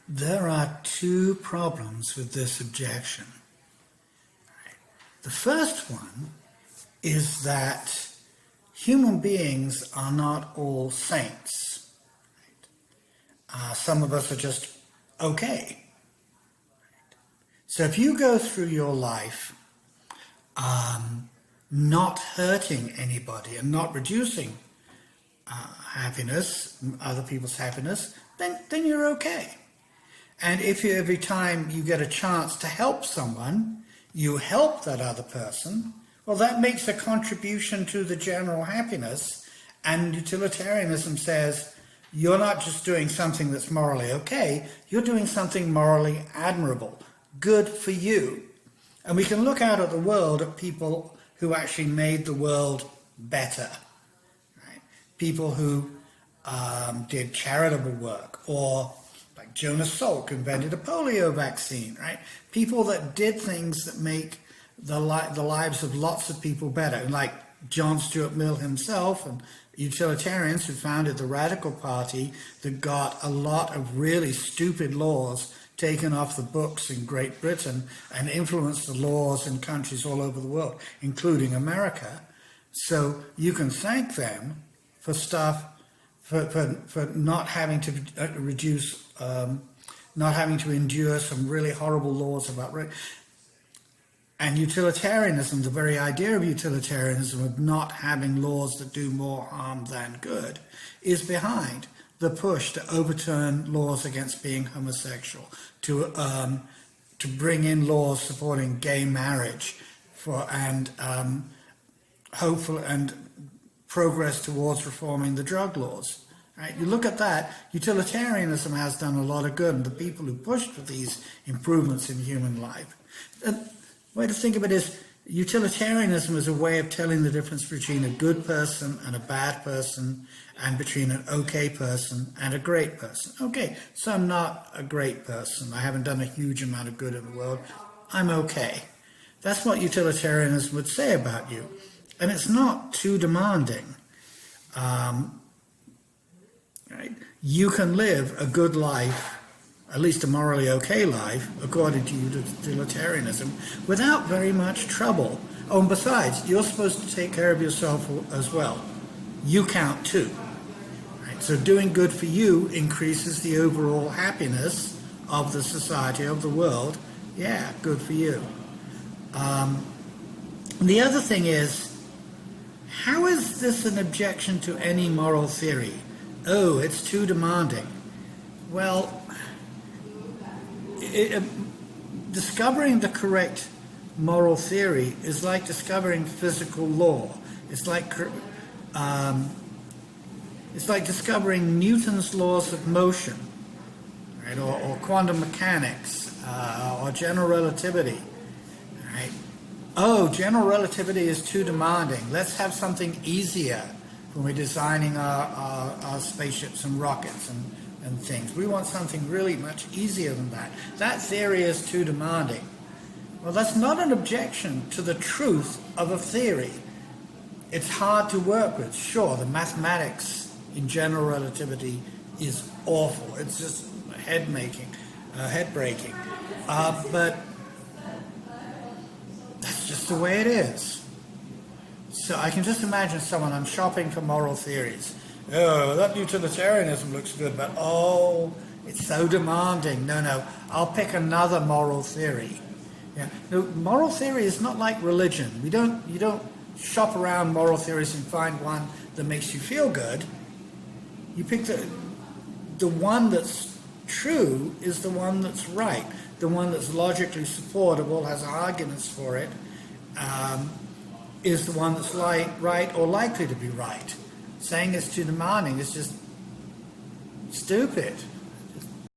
There are two problems with this objection. The first one is that human beings are not all saints. Some of us are just okay. So if you go through your life not hurting anybody and not reducing happiness, other people's happiness, then you're okay. And if every time you get a chance to help someone, you help that other person, well, that makes a contribution to the general happiness. And utilitarianism says, you're not just doing something that's morally okay, you're doing something morally admirable, good for you. And we can look out at the world at people who actually made the world better. Right? People who did charitable work, or like Jonas Salk invented a polio vaccine, right? People that did things that make the lives of lots of people better, like John Stuart Mill himself and utilitarians who founded the Radical Party that got a lot of really stupid laws taken off the books in Great Britain and influenced the laws in countries all over the world, including America. So you can thank them for stuff, for not having to reduce, not having to endure some really horrible laws about rape. And utilitarianism, the very idea of utilitarianism, of not having laws that do more harm than good, is behind the push to overturn laws against being homosexual, to bring in laws supporting gay marriage, and hopeful and progress towards reforming the drug laws. Right? You look at that, utilitarianism has done a lot of good, and the people who pushed for these improvements in human life. The way to think of it is, utilitarianism is a way of telling the difference between a good person and a bad person, and between an okay person and a great person. Okay, so I'm not a great person. I haven't done a huge amount of good in the world. I'm okay. That's what utilitarianism would say about you. And it's not too demanding. Right? You can live a good life, at least a morally okay life, according to utilitarianism, without very much trouble. Oh, and besides, you're supposed to take care of yourself as well. You count too. Right? So doing good for you increases the overall happiness of the society, of the world. Yeah, good for you. The other thing is, how is this an objection to any moral theory? Oh, it's too demanding. Well, discovering the correct moral theory is like discovering physical law. It's like discovering Newton's laws of motion, right? Or quantum mechanics, or general relativity. Right? Oh, general relativity is too demanding. Let's have something easier when we're designing our spaceships and rockets and things. We want something really much easier than that. That theory is too demanding. Well, that's not an objection to the truth of a theory. It's hard to work with. Sure, the mathematics in general relativity is awful. It's just head-breaking. But that's just the way it is. So I can just imagine someone, I'm shopping for moral theories. Oh, that utilitarianism looks good, but oh, it's so demanding. No, I'll pick another moral theory. Yeah. No, moral theory is not like religion. You don't shop around moral theories and find one that makes you feel good. You pick the one that's true is the one that's right. The one that's logically supportable, has arguments for it, is the one that's right or likely to be right. Saying it's too demanding is just stupid.